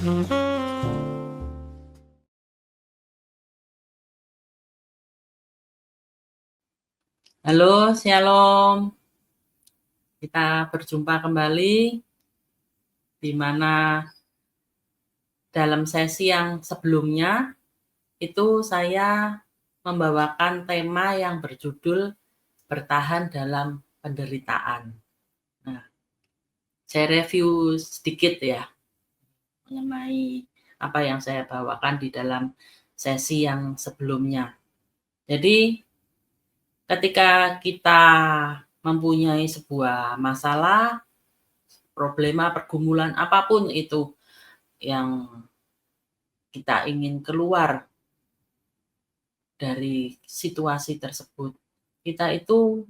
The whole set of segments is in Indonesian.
Halo, Shalom. Kita berjumpa kembali di mana dalam sesi yang sebelumnya itu saya membawakan tema yang berjudul bertahan dalam penderitaan. Nah, saya review sedikit ya mengenai apa yang saya bawakan di dalam sesi yang sebelumnya. Jadi, ketika kita mempunyai sebuah masalah, problema, pergumulan apapun itu yang kita ingin keluar dari situasi tersebut, kita itu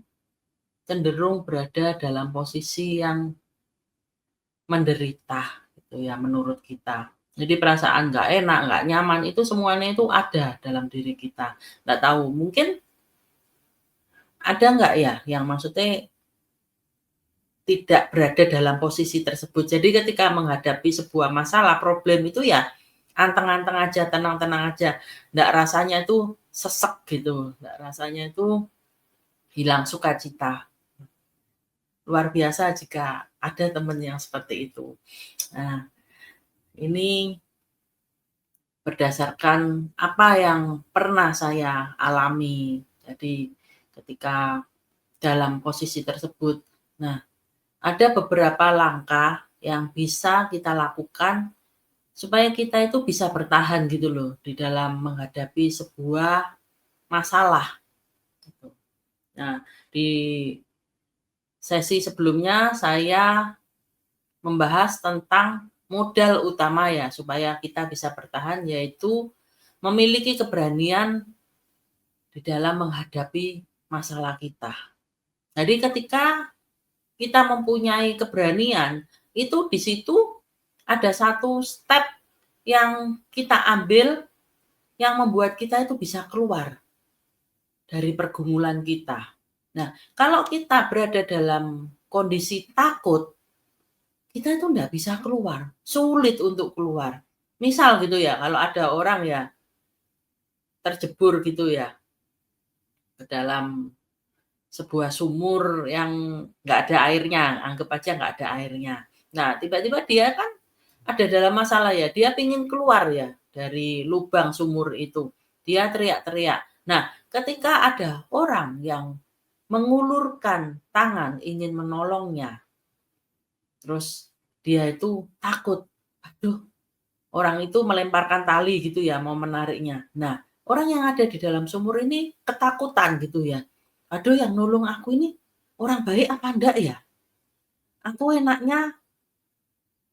cenderung berada dalam posisi yang menderita gitu ya menurut kita. Jadi perasaan nggak enak, nggak nyaman itu semuanya itu ada dalam diri kita. Nggak tahu, mungkin ada nggak ya yang maksudnya tidak berada dalam posisi tersebut. Jadi ketika menghadapi sebuah masalah, problem itu ya anteng-anteng aja, tenang-tenang aja. Nggak rasanya itu sesek gitu, nggak rasanya itu hilang sukacita. Luar biasa jika ada teman yang seperti itu. Nah, ini berdasarkan apa yang pernah saya alami. Jadi ketika dalam posisi tersebut. Nah, ada beberapa langkah yang bisa kita lakukan supaya kita itu bisa bertahan gitu loh di dalam menghadapi sebuah masalah gitu. Nah, di sesi sebelumnya saya membahas tentang modal utama ya supaya kita bisa bertahan, yaitu memiliki keberanian di dalam menghadapi masalah kita. Jadi ketika kita mempunyai keberanian, itu di situ ada satu step yang kita ambil yang membuat kita itu bisa keluar dari pergumulan kita. Nah, kalau kita berada dalam kondisi takut, kita itu enggak bisa keluar, sulit untuk keluar. Misal gitu ya, kalau ada orang ya terjebur gitu ya ke dalam sebuah sumur yang nggak ada airnya, anggap aja nggak ada airnya. Nah, tiba-tiba dia kan ada dalam masalah ya, dia pingin keluar ya dari lubang sumur itu. Dia teriak-teriak. Nah, ketika ada orang yang mengulurkan tangan ingin menolongnya, terus dia itu takut, aduh, orang itu melemparkan tali gitu ya, mau menariknya. Nah, orang yang ada di dalam sumur ini ketakutan gitu ya. Aduh, yang nolong aku ini orang baik apa enggak ya? Aku enaknya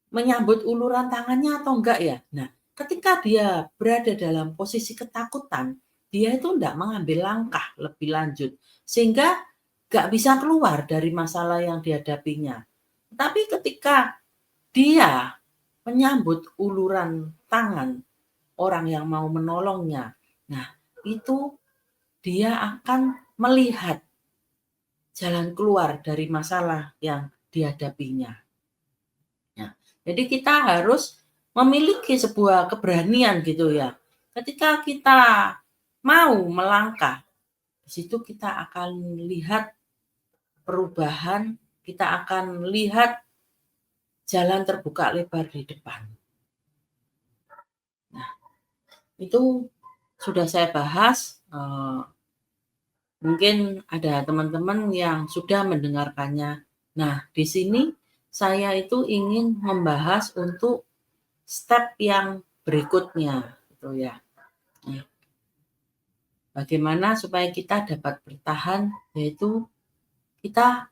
menyambut uluran tangannya atau enggak ya? Nah, ketika dia berada dalam posisi ketakutan, dia itu enggak mengambil langkah lebih lanjut, sehingga enggak bisa keluar dari masalah yang dihadapinya. Tapi ketika dia menyambut uluran tangan orang yang mau menolongnya, nah itu dia akan melihat jalan keluar dari masalah yang dihadapinya. Nah, jadi kita harus memiliki sebuah keberanian gitu ya. Ketika kita mau melangkah, di situ kita akan lihat perubahan, kita akan lihat jalan terbuka lebar di depan. Nah, itu sudah saya bahas, mungkin ada teman-teman yang sudah mendengarkannya. Nah, di sini saya itu ingin membahas untuk step yang berikutnya, gitu ya. Nah, bagaimana supaya kita dapat bertahan, yaitu kita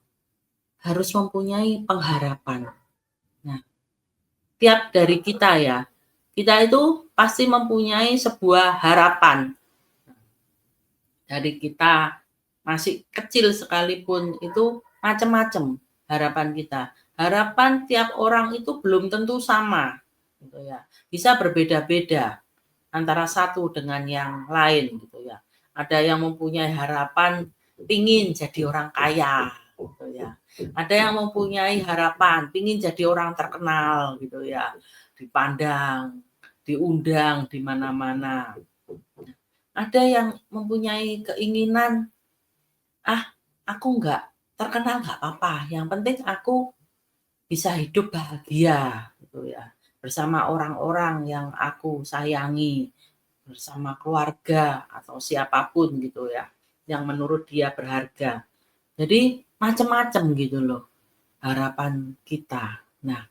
harus mempunyai pengharapan. Nah, tiap dari kita ya, kita itu pasti mempunyai sebuah harapan. Dari kita masih kecil sekalipun itu macam-macam harapan kita. Harapan tiap orang itu belum tentu sama, gitu ya. Bisa berbeda-beda antara satu dengan yang lain, gitu ya. Ada yang mempunyai harapan pingin jadi orang kaya, gitu ya. Ada yang mempunyai harapan, pingin jadi orang terkenal gitu ya, dipandang, diundang di mana-mana. Ada yang mempunyai keinginan, ah aku nggak terkenal nggak apa-apa, yang penting aku bisa hidup bahagia gitu ya, bersama orang-orang yang aku sayangi, bersama keluarga atau siapapun gitu ya, yang menurut dia berharga. Jadi macam-macam gitu loh harapan kita. Nah,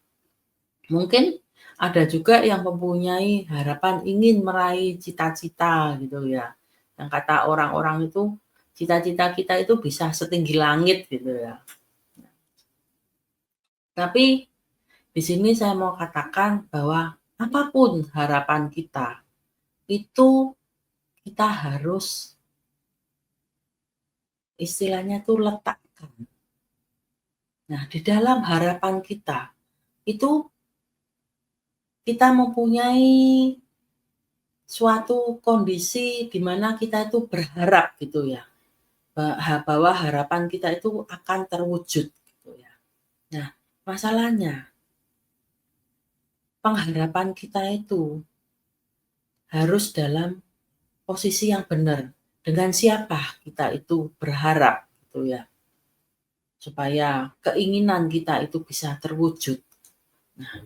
mungkin ada juga yang mempunyai harapan ingin meraih cita-cita gitu ya. Yang kata orang-orang itu, cita-cita kita itu bisa setinggi langit gitu ya. Tapi di sini saya mau katakan bahwa apapun harapan kita, itu kita harus istilahnya tuh letakkan. Nah, di dalam harapan kita, itu kita mempunyai suatu kondisi di mana kita itu berharap gitu ya, bahwa harapan kita itu akan terwujud gitu ya. Nah, masalahnya pengharapan kita itu harus dalam posisi yang benar. Dengan siapa kita itu berharap gitu ya, supaya keinginan kita itu bisa terwujud. Nah,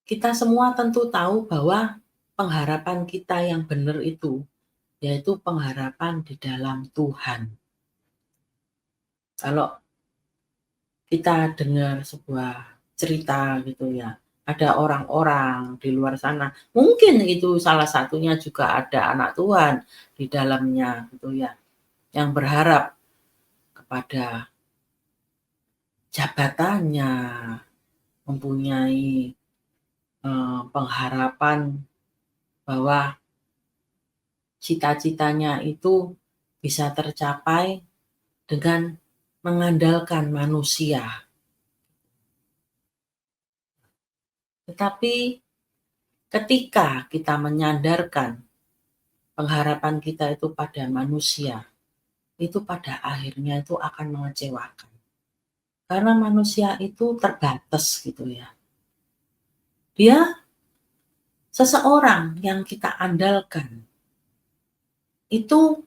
kita semua tentu tahu bahwa pengharapan kita yang benar itu, yaitu pengharapan di dalam Tuhan. Kalau kita dengar sebuah cerita gitu ya, ada orang-orang di luar sana, mungkin itu salah satunya juga ada anak Tuhan di dalamnya gitu ya, yang berharap kepada jabatannya, mempunyai pengharapan bahwa cita-citanya itu bisa tercapai dengan mengandalkan manusia. Tetapi ketika kita menyandarkan pengharapan kita itu pada manusia, itu pada akhirnya itu akan mengecewakan. Karena manusia itu terbatas gitu ya. Dia seseorang yang kita andalkan, itu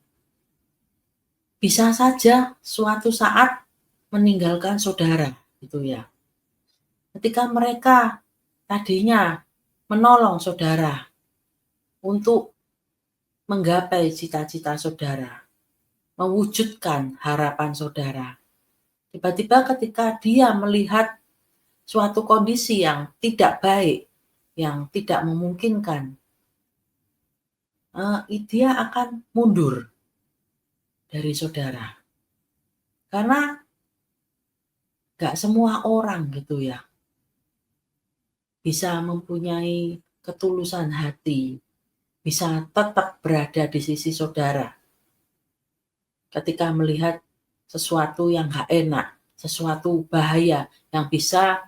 bisa saja suatu saat meninggalkan saudara gitu ya. Ketika mereka tadinya menolong saudara untuk menggapai cita-cita saudara, mewujudkan harapan saudara. Tiba-tiba ketika dia melihat suatu kondisi yang tidak baik, yang tidak memungkinkan, dia akan mundur dari saudara. Karena gak semua orang gitu ya bisa mempunyai ketulusan hati, bisa tetap berada di sisi saudara ketika melihat sesuatu yang gak enak, sesuatu bahaya yang bisa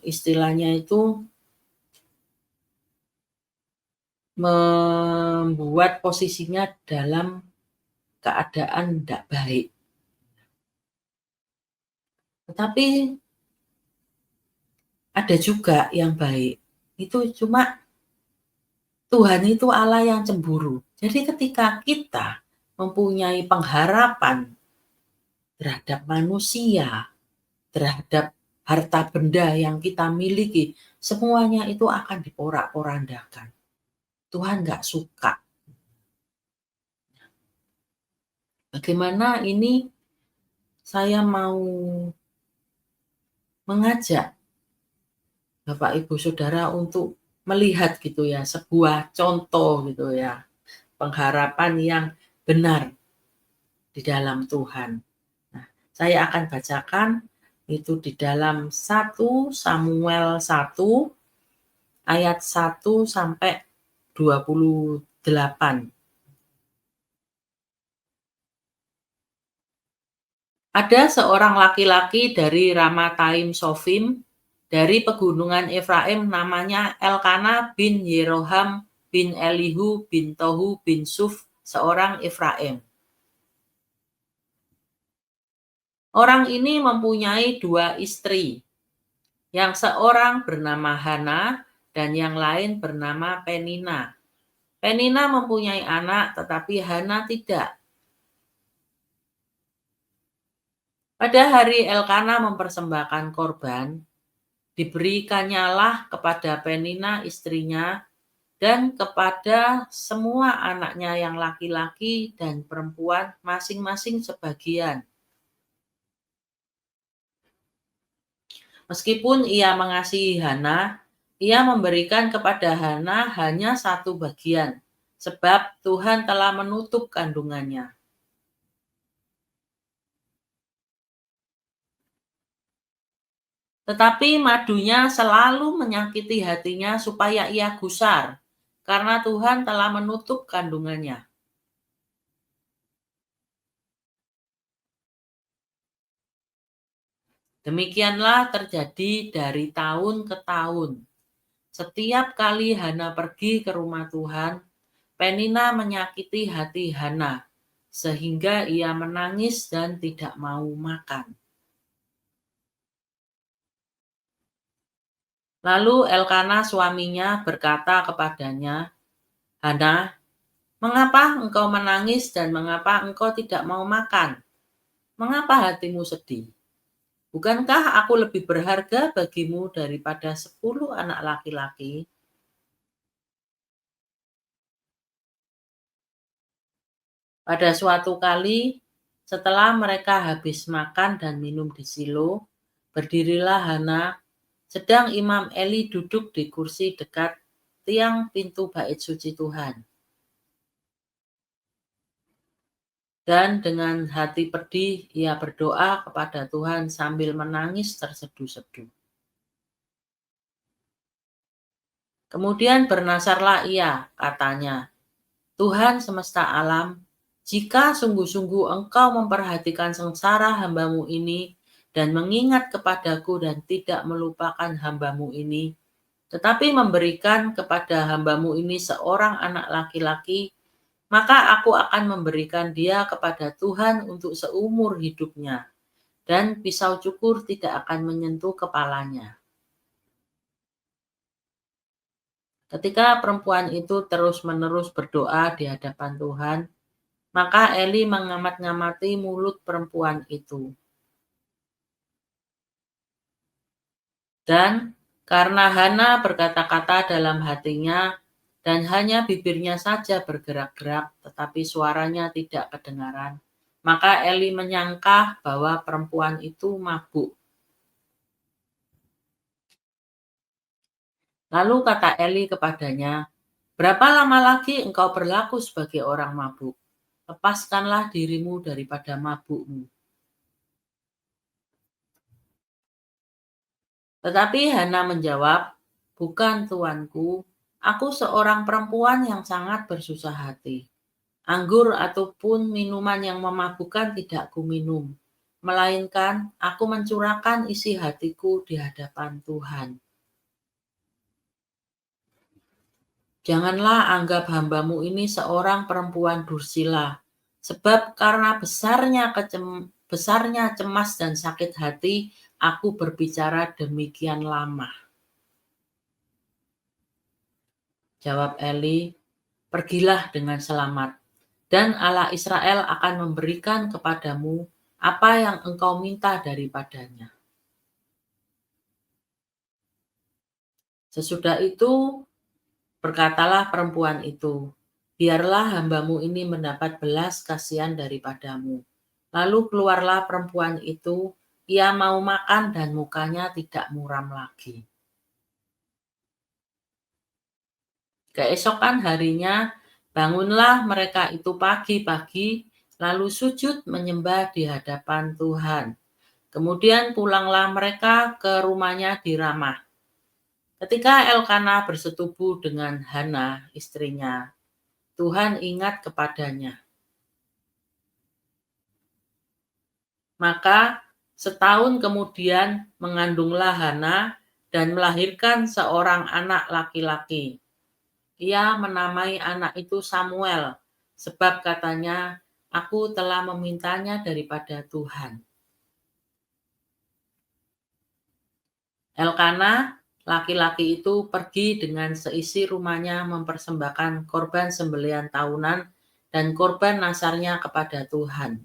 istilahnya itu membuat posisinya dalam keadaan tidak baik. Tetapi ada juga yang baik. Itu cuma Tuhan itu Allah yang cemburu. Jadi ketika kita mempunyai pengharapan terhadap manusia, terhadap harta benda yang kita miliki, semuanya itu akan diporak-porandakan. Tuhan nggak suka. Bagaimana ini saya mau mengajak Bapak Ibu Saudara untuk melihat gitu ya, sebuah contoh gitu ya, pengharapan yang benar di dalam Tuhan. Nah, saya akan bacakan itu di dalam 1 Samuel 1 ayat 1 sampai 28. Ada seorang laki-laki dari Ramataim Sofim dari pegunungan Efraim, namanya Elkana bin Yeroham bin Elihu bin Tohu bin Suf, seorang Efraim. Orang ini mempunyai dua istri, yang seorang bernama Hana dan yang lain bernama Penina. Penina mempunyai anak, tetapi Hana tidak. Pada hari Elkana mempersembahkan korban, diberikannya kepada Penina istrinya dan kepada semua anaknya yang laki-laki dan perempuan masing-masing sebagian. Meskipun ia mengasihi Hana, ia memberikan kepada Hana hanya satu bagian, sebab Tuhan telah menutup kandungannya. Tetapi madunya selalu menyakiti hatinya supaya ia gusar, karena Tuhan telah menutup kandungannya. Demikianlah terjadi dari tahun ke tahun. Setiap kali Hana pergi ke rumah Tuhan, Penina menyakiti hati Hana, sehingga ia menangis dan tidak mau makan. Lalu Elkana suaminya berkata kepadanya, Hana, mengapa engkau menangis dan mengapa engkau tidak mau makan? Mengapa hatimu sedih? Bukankah aku lebih berharga bagimu daripada 10 anak laki-laki? Pada suatu kali, setelah mereka habis makan dan minum di Silo, berdirilah Hana, sedang Imam Eli duduk di kursi dekat tiang pintu bait suci Tuhan. Dan dengan hati pedih, ia berdoa kepada Tuhan sambil menangis terseduh-seduh. Kemudian bernasarlah ia, katanya, Tuhan semesta alam, jika sungguh-sungguh engkau memperhatikan sengsara hambamu ini dan mengingat kepadaku dan tidak melupakan hambamu ini, tetapi memberikan kepada hambamu ini seorang anak laki-laki, maka aku akan memberikan dia kepada Tuhan untuk seumur hidupnya, dan pisau cukur tidak akan menyentuh kepalanya. Ketika perempuan itu terus-menerus berdoa di hadapan Tuhan, maka Eli mengamat-ngamati mulut perempuan itu. Dan karena Hana berkata-kata dalam hatinya dan hanya bibirnya saja bergerak-gerak tetapi suaranya tidak kedengaran, maka Eli menyangka bahwa perempuan itu mabuk. Lalu kata Eli kepadanya, berapa lama lagi engkau berlaku sebagai orang mabuk? Lepaskanlah dirimu daripada mabukmu. Tetapi Hana menjawab, bukan tuanku, aku seorang perempuan yang sangat bersusah hati. Anggur ataupun minuman yang memabukkan tidak kuminum, melainkan aku mencurahkan isi hatiku di hadapan Tuhan. Janganlah anggap hambamu ini seorang perempuan dursila, sebab karena besarnya cemas dan sakit hati, aku berbicara demikian lama. Jawab Eli, pergilah dengan selamat, dan Allah Israel akan memberikan kepadamu apa yang engkau minta daripadanya. Sesudah itu, berkatalah perempuan itu, biarlah hambamu ini mendapat belas kasihan daripadamu. Lalu keluarlah perempuan itu, ia mau makan dan mukanya tidak muram lagi. Keesokan harinya, bangunlah mereka itu pagi-pagi, lalu sujud menyembah di hadapan Tuhan. Kemudian pulanglah mereka ke rumahnya di Ramah. Ketika Elkana bersetubuh dengan Hana, istrinya, Tuhan ingat kepadanya. Maka setahun kemudian mengandunglah Hana dan melahirkan seorang anak laki-laki. Ia menamai anak itu Samuel, sebab katanya, aku telah memintanya daripada Tuhan. Elkana, laki-laki itu pergi dengan seisi rumahnya mempersembahkan korban sembelihan tahunan dan korban nasarnya kepada Tuhan.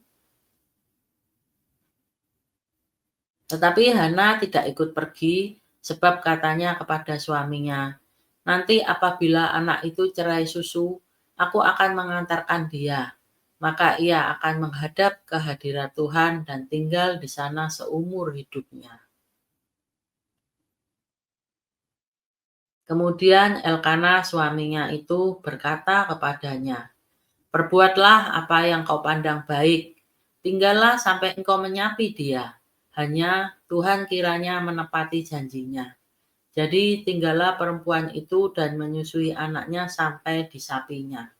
Tetapi Hana tidak ikut pergi, sebab katanya kepada suaminya, "Nanti apabila anak itu cerai susu, aku akan mengantarkan dia. Maka ia akan menghadap ke hadirat Tuhan dan tinggal di sana seumur hidupnya." Kemudian Elkana suaminya itu berkata kepadanya, "Perbuatlah apa yang kau pandang baik. Tinggallah sampai engkau menyapi dia. Hanya Tuhan kiranya menepati janjinya." Jadi tinggallah perempuan itu dan menyusui anaknya sampai disapinya.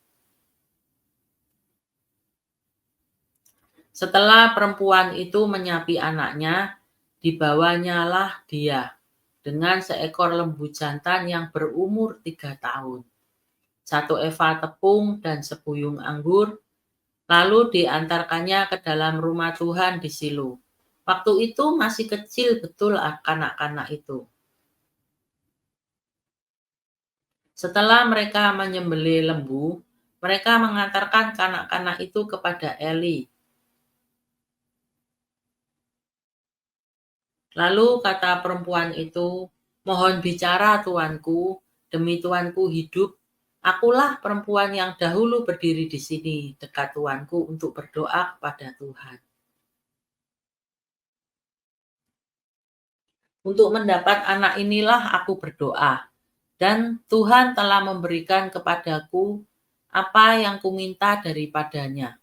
Setelah perempuan itu menyapi anaknya, dibawanyalah dia dengan seekor lembu jantan yang berumur 3 tahun, 1 eva tepung dan sebuyung anggur, lalu diantarkannya ke dalam rumah Tuhan di Silo. Waktu itu masih kecil betul kanak-kanak itu. Setelah mereka menyembelih lembu, mereka mengantarkan kanak-kanak itu kepada Eli. Lalu kata perempuan itu, "Mohon bicara tuanku, demi tuanku hidup. Akulah perempuan yang dahulu berdiri di sini dekat tuanku untuk berdoa kepada Tuhan. Untuk mendapat anak inilah aku berdoa, dan Tuhan telah memberikan kepadaku apa yang kuminta daripadanya."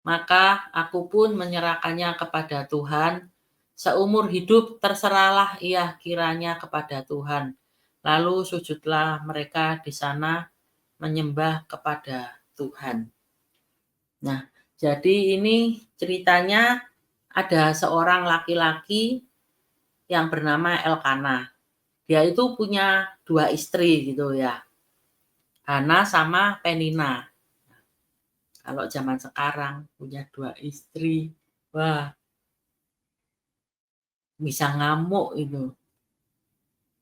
Maka aku pun menyerahkannya kepada Tuhan. Seumur hidup terserahlah ia kiranya kepada Tuhan. Lalu sujudlah mereka di sana menyembah kepada Tuhan. Nah, jadi ini ceritanya ada seorang laki-laki yang bernama Elkana. Dia itu punya 2 istri gitu ya, Hana sama Penina. Kalau zaman sekarang punya 2 istri, wah, bisa ngamuk itu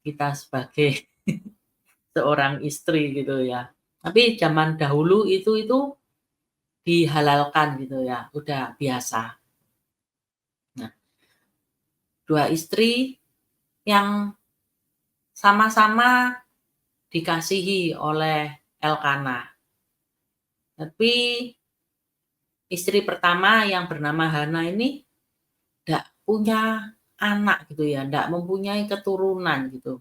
kita sebagai seorang istri gitu ya. Tapi zaman dahulu itu dihalalkan gitu ya, udah biasa. Nah, 2 istri yang sama-sama dikasihi oleh Elkana. Tapi istri pertama yang bernama Hana ini tidak punya anak gitu ya, tidak mempunyai keturunan gitu.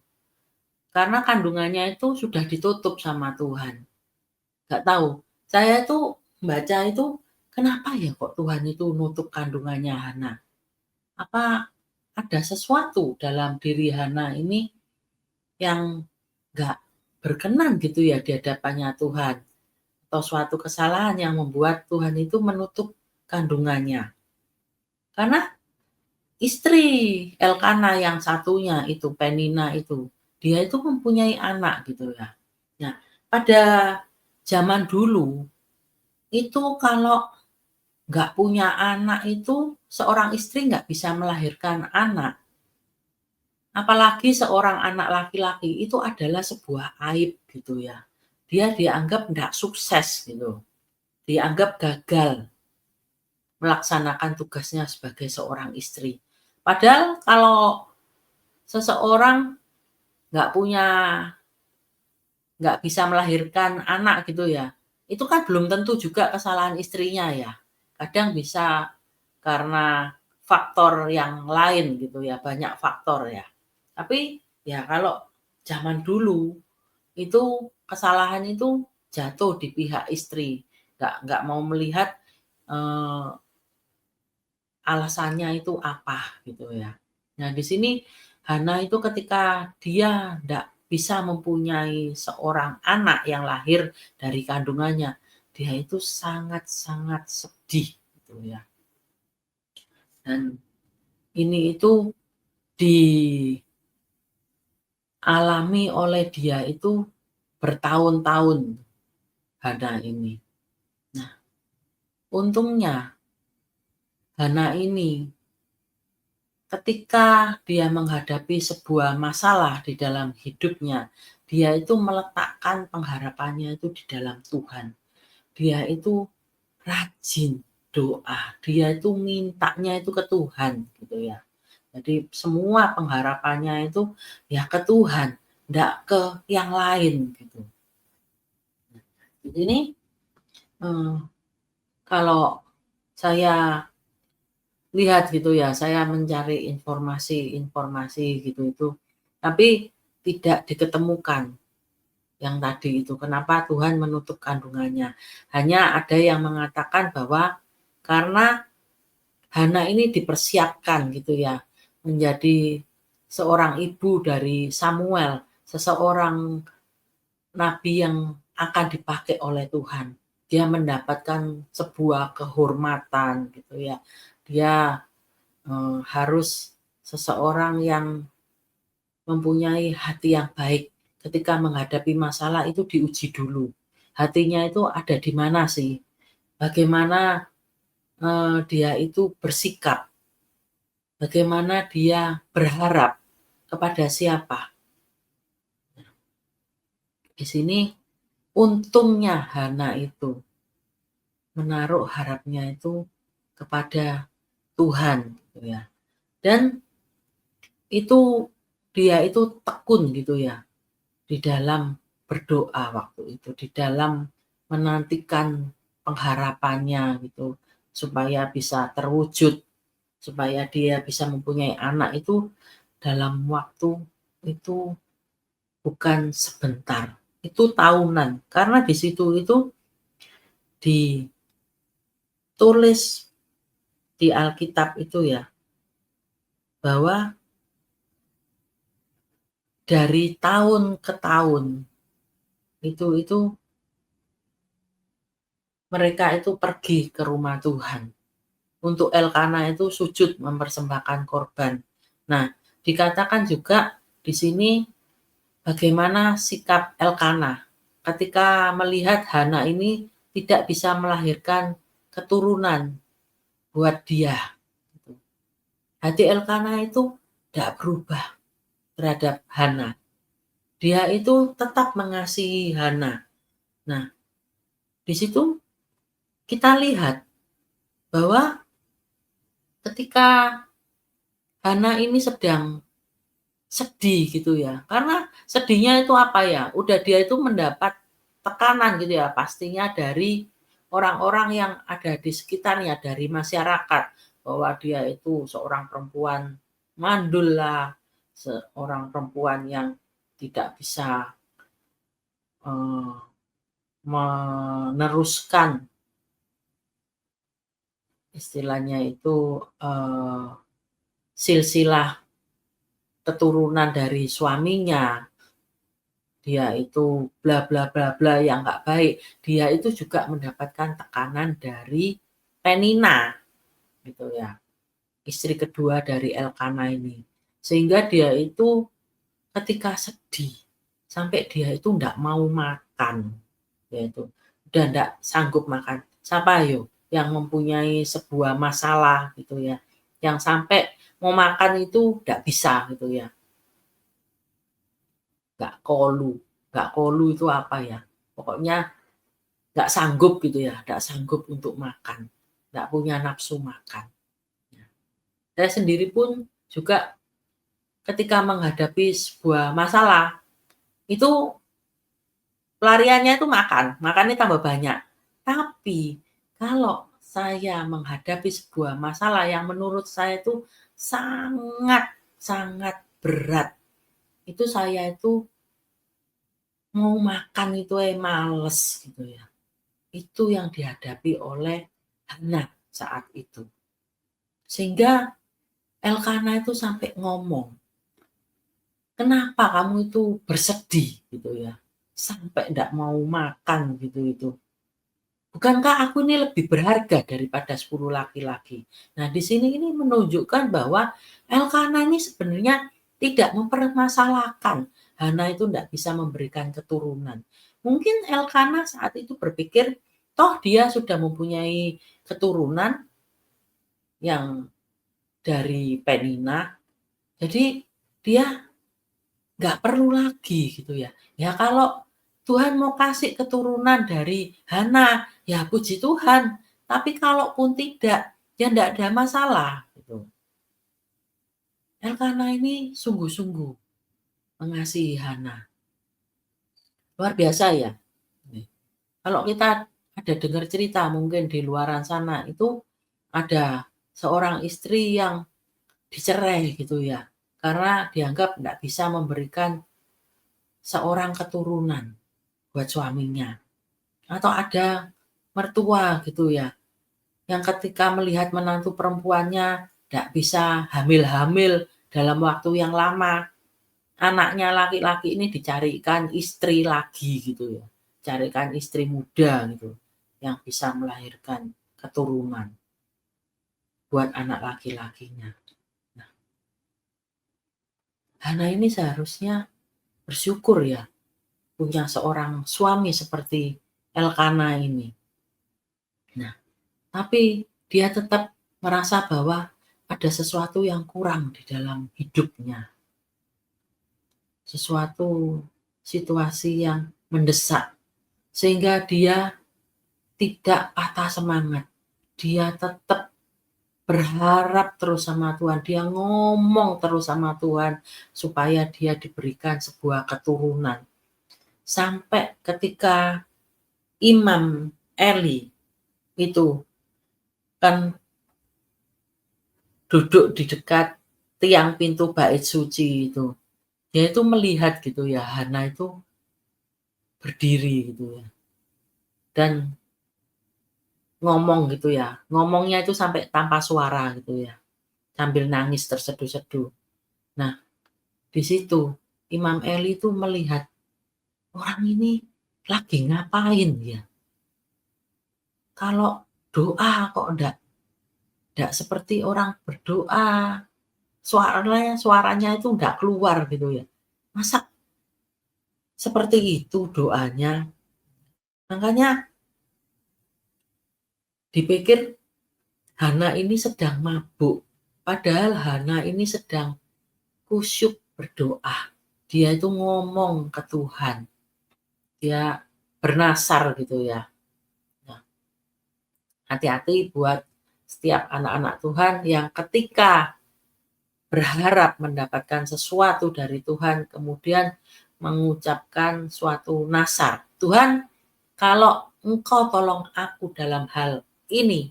Karena kandungannya itu sudah ditutup sama Tuhan. Nggak tahu, saya itu baca itu, kenapa ya kok Tuhan itu nutup kandungannya Hana? Apa ada sesuatu dalam diri Hana ini yang nggak berkenan gitu ya di hadapannya Tuhan? Atau suatu kesalahan yang membuat Tuhan itu menutup kandungannya? Karena istri Elkana yang satunya itu, Penina itu, dia itu mempunyai anak gitu ya. Nah, pada zaman dulu itu kalau nggak punya anak itu, seorang istri nggak bisa melahirkan anak. Apalagi seorang anak laki-laki itu adalah sebuah aib gitu ya. Dia dianggap nggak sukses gitu. Dianggap gagal melaksanakan tugasnya sebagai seorang istri. Padahal kalau seseorang nggak punya, nggak bisa melahirkan anak gitu ya, itu kan belum tentu juga kesalahan istrinya ya. Kadang bisa karena faktor yang lain gitu ya, banyak faktor ya. Tapi ya kalau zaman dulu itu kesalahan itu jatuh di pihak istri, nggak mau melihat eh, alasannya itu apa gitu ya. Nah di sini Hana itu ketika dia nggak bisa mempunyai seorang anak yang lahir dari kandungannya, dia itu sangat-sangat sedih gitu ya. Dan ini itu dialami oleh dia itu bertahun-tahun, Hana ini. Nah, untungnya Hana ini ketika dia menghadapi sebuah masalah di dalam hidupnya, dia itu meletakkan pengharapannya itu di dalam Tuhan. Dia itu rajin doa, dia itu mintanya itu ke Tuhan gitu ya. Jadi semua pengharapannya itu ya ke Tuhan, enggak ke yang lain gitu. Jadi kalau saya lihat gitu ya, saya mencari informasi-informasi gitu itu, tapi tidak diketemukan yang tadi itu, kenapa Tuhan menutup kandungannya. Hanya ada yang mengatakan bahwa karena Hana ini dipersiapkan gitu ya, menjadi seorang ibu dari Samuel, seseorang nabi yang akan dipakai oleh Tuhan. Dia mendapatkan sebuah kehormatan gitu ya. Dia harus seseorang yang mempunyai hati yang baik. Ketika menghadapi masalah itu diuji dulu. Hatinya itu ada di mana sih? Bagaimana dia itu bersikap? Bagaimana dia berharap kepada siapa? Di sini untungnya Hana itu menaruh harapnya itu kepada Tuhan gitu ya. Dan itu dia itu tekun gitu ya di dalam berdoa waktu itu, di dalam menantikan pengharapannya gitu supaya bisa terwujud, supaya dia bisa mempunyai anak itu dalam waktu itu bukan sebentar, itu tahunan. Karena di situ itu ditulis di Alkitab itu ya, bahwa dari tahun ke tahun itu mereka itu pergi ke rumah Tuhan. Untuk Elkana itu sujud mempersembahkan korban. Nah, dikatakan juga di sini bagaimana sikap Elkana ketika melihat Hana ini tidak bisa melahirkan keturunan buat dia. Hati Elkana itu tidak berubah terhadap Hana. Dia itu tetap mengasihi Hana. Nah, di situ kita lihat bahwa ketika Hana ini sedang sedih gitu ya, karena sedihnya itu apa ya, udah dia itu mendapat tekanan gitu ya, pastinya dari orang-orang yang ada di sekitarnya, dari masyarakat, bahwa dia itu seorang perempuan mandul lah, seorang perempuan yang tidak bisa meneruskan istilahnya itu silsilah keturunan dari suaminya. Dia itu bla bla bla bla yang nggak baik. Dia itu juga mendapatkan tekanan dari Penina gitu ya, istri kedua dari Elkana ini. Sehingga dia itu ketika sedih sampai dia itu nggak mau makan, yaitu udah nggak sanggup makan. Siapa ayo yang mempunyai sebuah masalah gitu ya, yang sampai mau makan itu nggak bisa gitu ya, nggak kolu itu apa ya, pokoknya nggak sanggup gitu ya, nggak sanggup untuk makan, nggak punya nafsu makan. Saya sendiri pun juga ketika menghadapi sebuah masalah, itu pelariannya itu makan, makannya tambah banyak. Tapi kalau saya menghadapi sebuah masalah yang menurut saya itu sangat sangat berat, itu saya itu mau makan itu males gitu ya. Itu yang dihadapi oleh Hana saat itu. Sehingga Elkana itu sampai ngomong, "Kenapa kamu itu bersedih?" gitu ya. Sampai ndak mau makan gitu itu. Bukankah aku ini lebih berharga daripada 10 laki-laki? Nah, di sini ini menunjukkan bahwa Elkana ini sebenarnya tidak mempermasalahkan Hana itu ndak bisa memberikan keturunan. Mungkin Elkana saat itu berpikir, toh dia sudah mempunyai keturunan, yang dari Penina, jadi dia nggak perlu lagi gitu ya. Ya kalau Tuhan mau kasih keturunan dari Hana, ya puji Tuhan. Tapi kalaupun tidak, ya ndak ada masalah gitu. Elkana ini sungguh-sungguh mengasihi Hana. Luar biasa ya. Kalau kita ada dengar cerita mungkin di luaran sana itu ada seorang istri yang dicerai gitu ya. Karena dianggap nggak bisa memberikan seorang keturunan buat suaminya. Atau ada mertua gitu ya, yang ketika melihat menantu perempuannya nggak bisa hamil-hamil dalam waktu yang lama, anaknya laki-laki ini dicarikan istri lagi gitu ya, carikan istri muda gitu, yang bisa melahirkan keturunan buat anak laki-lakinya. Nah, Hana ini seharusnya bersyukur ya, punya seorang suami seperti Elkana ini. Nah, tapi dia tetap merasa bahwa ada sesuatu yang kurang di dalam hidupnya. Sesuatu situasi yang mendesak. Sehingga dia tidak patah semangat. Dia tetap berharap terus sama Tuhan. Dia ngomong terus sama Tuhan supaya dia diberikan sebuah keturunan. Sampai ketika Imam Eli itu kan duduk di dekat tiang pintu bait suci itu. Dia itu melihat gitu ya, Hana itu berdiri gitu ya. Dan ngomong gitu ya. Ngomongnya itu sampai tanpa suara gitu ya. Sambil nangis terseduh-seduh. Nah, di situ Imam Eli itu melihat orang ini lagi ngapain ya. Kalau doa kok enggak seperti orang berdoa. Suaranya itu enggak keluar gitu ya. Masa seperti itu doanya? Makanya dipikir Hana ini sedang mabuk. Padahal Hana ini sedang kusyuk berdoa. Dia itu ngomong ke Tuhan. Dia bernasar gitu ya. Nah, hati-hati buat setiap anak-anak Tuhan yang ketika berharap mendapatkan sesuatu dari Tuhan, kemudian mengucapkan suatu nasar. Tuhan, kalau Engkau tolong aku dalam hal ini,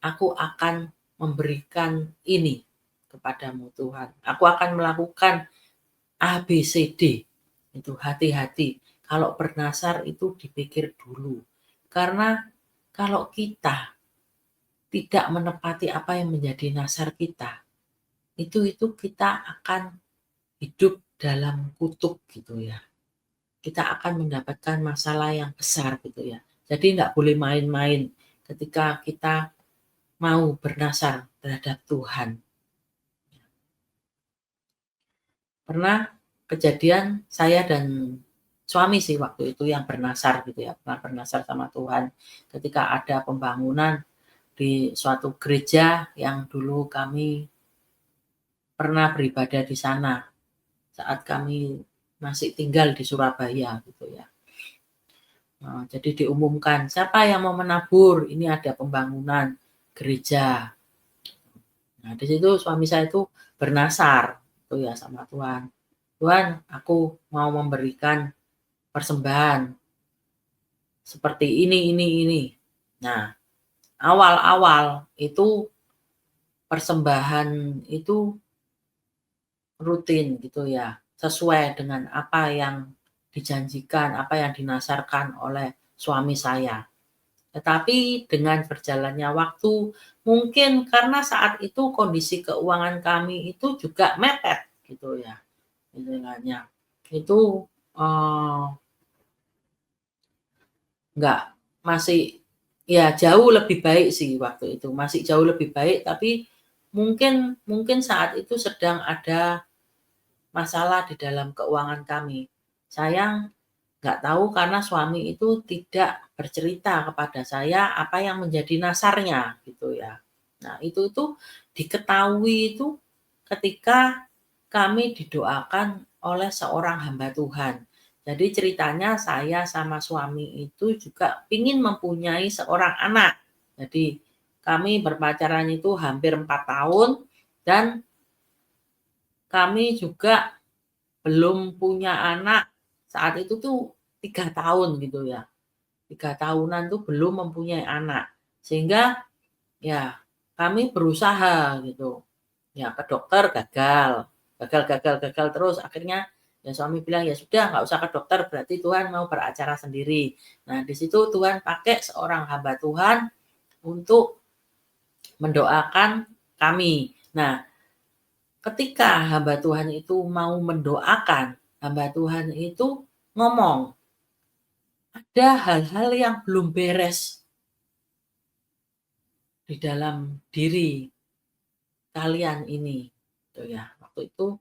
aku akan memberikan ini kepadamu Tuhan. Aku akan melakukan A, B, C, D. Itu hati-hati. Kalau bernasar itu dipikir dulu. Karena kalau kita tidak menepati apa yang menjadi nasar kita, itu kita akan hidup dalam kutuk gitu ya. Kita akan mendapatkan masalah yang besar gitu ya. Jadi enggak boleh main-main ketika kita mau bernasar terhadap Tuhan. Pernah kejadian saya dan suami sih waktu itu yang bernasar gitu ya, pernah bernasar sama Tuhan ketika ada pembangunan di suatu gereja yang dulu kami pernah beribadah di sana saat kami masih tinggal di Surabaya gitu ya. Jadi diumumkan, siapa yang mau menabur? Ini ada pembangunan gereja. Nah, di situ suami saya itu bernasar gitu ya sama Tuhan. Tuhan, aku mau memberikan persembahan seperti ini. Nah, awal-awal itu persembahan itu rutin gitu ya, sesuai dengan apa yang dijanjikan, apa yang dinasarkan oleh suami saya. Tetapi dengan berjalannya waktu, mungkin karena saat itu kondisi keuangan kami itu juga mepet gitu ya, istilahnya. Itu, eee Enggak, masih ya jauh lebih baik sih waktu itu, masih jauh lebih baik, tapi mungkin mungkin saat itu sedang ada masalah di dalam keuangan kami. Saya nggak tahu karena suami itu tidak bercerita kepada saya apa yang menjadi nasarnya gitu ya. Nah, itu diketahui itu ketika kami didoakan oleh seorang hamba Tuhan. Jadi ceritanya saya sama suami itu juga ingin mempunyai seorang anak. Jadi kami berpacaran itu hampir 4 tahun dan kami juga belum punya anak saat itu tuh 3 tahun gitu ya. 3 tahunan tuh belum mempunyai anak. Sehingga ya kami berusaha gitu. Ya ke dokter gagal, gagal terus akhirnya ya suami bilang, "Ya sudah nggak usah ke dokter berarti Tuhan mau beracara sendiri." Nah di situ Tuhan pakai seorang hamba Tuhan untuk mendoakan kami. Nah ketika hamba Tuhan itu mau mendoakan, hamba Tuhan itu ngomong, "Ada hal-hal yang belum beres di dalam diri kalian ini." Gitu ya. Waktu itu,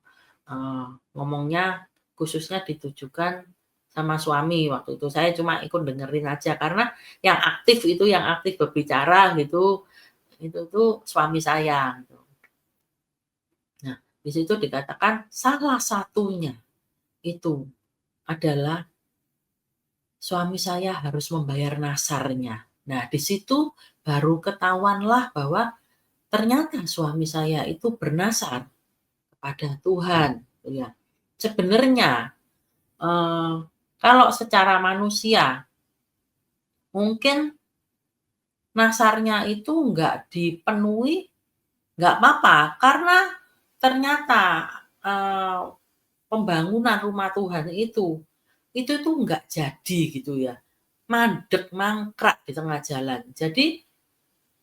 eee, ngomongnya khususnya ditujukan sama suami waktu itu. Saya cuma ikut dengerin aja karena yang aktif berbicara gitu, itu tuh suami saya gitu. Nah, di situ dikatakan salah satunya itu adalah suami saya harus membayar nasarnya. Nah, di situ baru ketahuanlah bahwa ternyata suami saya itu bernasar kepada Tuhan, gitu ya. Sebenarnya, eee, kalau secara manusia mungkin nasarnya itu nggak dipenuhi, nggak apa-apa, karena ternyata, eee, pembangunan rumah Tuhan itu tuh nggak jadi gitu ya, mandek, mangkrak di tengah jalan. Jadi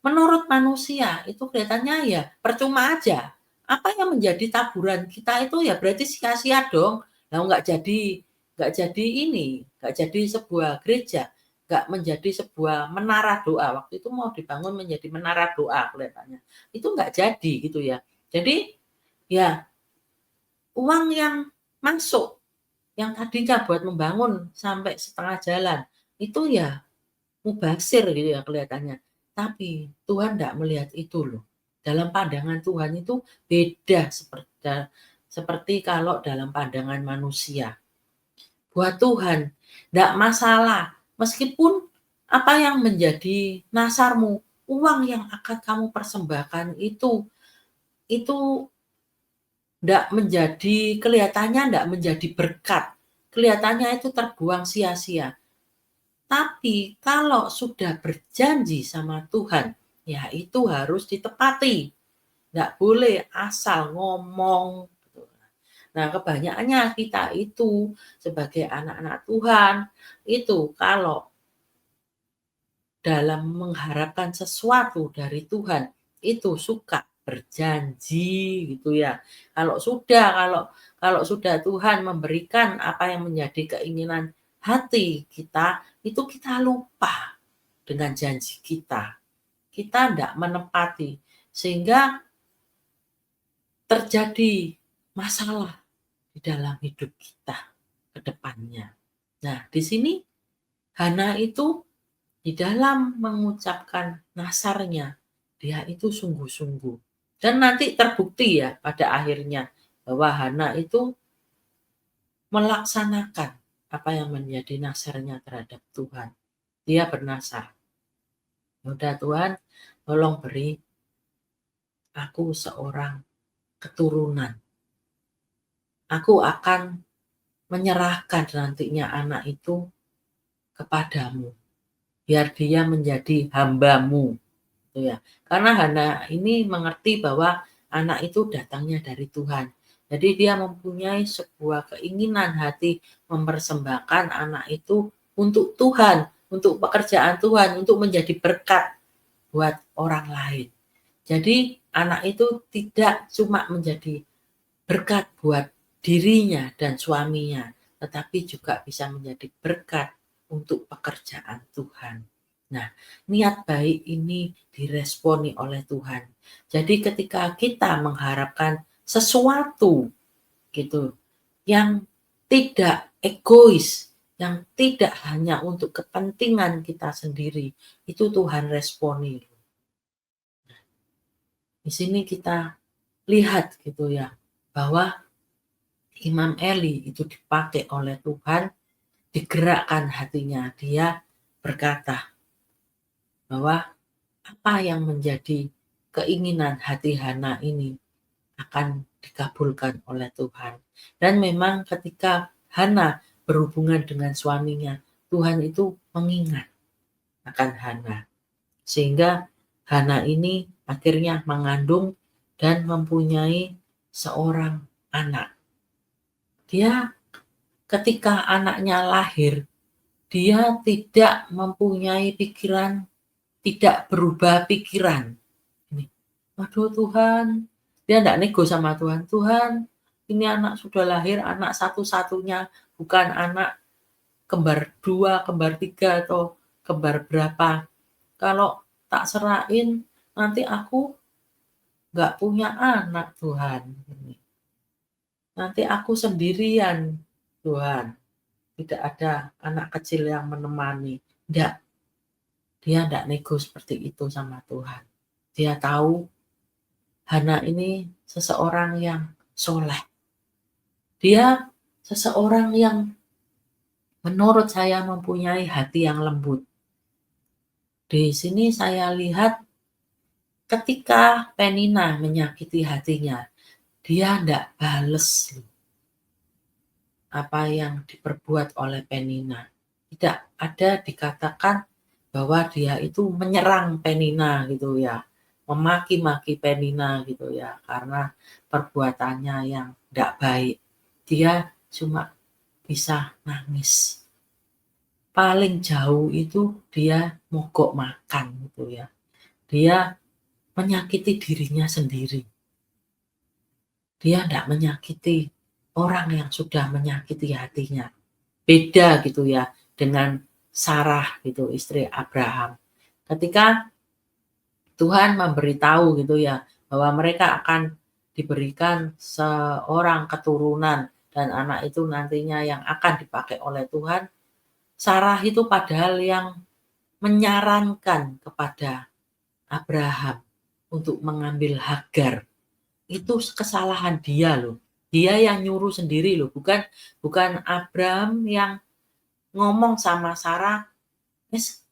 menurut manusia itu kelihatannya ya percuma aja. Apa yang menjadi taburan kita itu ya berarti sia-sia dong. Lah nggak jadi sebuah gereja, nggak menjadi sebuah menara doa. Waktu itu mau dibangun menjadi menara doa kelihatannya. Itu nggak jadi gitu ya. Jadi ya uang yang masuk, yang tadinya buat membangun sampai setengah jalan, itu ya mubazir gitu ya kelihatannya. Tapi Tuhan ndak melihat itu loh. Dalam pandangan Tuhan itu beda seperti kalau dalam pandangan manusia. Buat Tuhan ndak masalah meskipun apa yang menjadi nasarmu, uang yang akan kamu persembahkan itu ndak menjadi kelihatannya ndak menjadi berkat. Kelihatannya itu terbuang sia-sia. Tapi kalau sudah berjanji sama Tuhan, ya itu harus ditepati. Nggak boleh asal ngomong. Gitu. Nah, kebanyakannya kita itu sebagai anak-anak Tuhan, itu kalau dalam mengharapkan sesuatu dari Tuhan, itu suka berjanji gitu ya. Kalau kalau sudah Tuhan memberikan apa yang menjadi keinginan hati kita, itu kita lupa dengan janji kita. Kita tidak menepati, sehingga terjadi masalah di dalam hidup kita ke depannya. Nah, di sini Hana itu di dalam mengucapkan nasarnya, dia itu sungguh-sungguh. Dan nanti terbukti ya pada akhirnya bahwa Hana itu melaksanakan apa yang menjadi nasarnya terhadap Tuhan. Dia bernasar, "Udah Tuhan, tolong beri aku seorang keturunan. Aku akan menyerahkan nantinya anak itu kepadamu, biar dia menjadi hambamu." Gitu ya. Karena Hana ini mengerti bahwa anak itu datangnya dari Tuhan. Jadi dia mempunyai sebuah keinginan hati mempersembahkan anak itu untuk Tuhan, untuk pekerjaan Tuhan, untuk menjadi berkat buat orang lain. Jadi anak itu tidak cuma menjadi berkat buat dirinya dan suaminya, tetapi juga bisa menjadi berkat untuk pekerjaan Tuhan. Nah, niat baik ini diresponi oleh Tuhan. Jadi ketika kita mengharapkan sesuatu gitu yang tidak egois, yang tidak hanya untuk kepentingan kita sendiri, itu Tuhan responi. Di sini kita lihat gitu ya, bahwa Imam Eli itu dipakai oleh Tuhan, digerakkan hatinya. Dia berkata bahwa apa yang menjadi keinginan hati Hana ini akan dikabulkan oleh Tuhan. Dan memang ketika Hana berhubungan dengan suaminya, Tuhan itu mengingat akan Hana. Sehingga Hana ini akhirnya mengandung dan mempunyai seorang anak. Dia ketika anaknya lahir, dia tidak mempunyai pikiran, tidak berubah pikiran. Waduh Tuhan, dia enggak nego sama Tuhan. Tuhan, ini anak sudah lahir, anak satu-satunya, bukan anak kembar 2, kembar 3, atau kembar berapa. Kalau tak serahin, nanti aku nggak punya anak Tuhan. Nanti aku sendirian Tuhan. Tidak ada anak kecil yang menemani. Enggak, dia enggak nego seperti itu sama Tuhan. Dia tahu Hana ini seseorang yang soleh. Dia seseorang yang menurut saya mempunyai hati yang lembut. Di sini saya lihat ketika Penina menyakiti hatinya, dia enggak bales apa yang diperbuat oleh Penina. Tidak ada dikatakan bahwa dia itu menyerang Penina gitu ya, memaki-maki Penina gitu ya, karena perbuatannya yang tidak baik. Dia cuma bisa nangis. Paling jauh itu dia mogok makan gitu ya. Dia menyakiti dirinya sendiri. Dia tidak menyakiti orang yang sudah menyakiti hatinya. Beda gitu ya dengan Sarah gitu, istri Abraham. Ketika Tuhan memberitahu gitu ya, bahwa mereka akan diberikan seorang keturunan dan anak itu nantinya yang akan dipakai oleh Tuhan, Sarah itu padahal yang menyarankan kepada Abraham untuk mengambil Hagar. Itu kesalahan dia loh. Dia yang nyuruh sendiri loh, bukan Abraham yang ngomong sama Sarah, "Wes,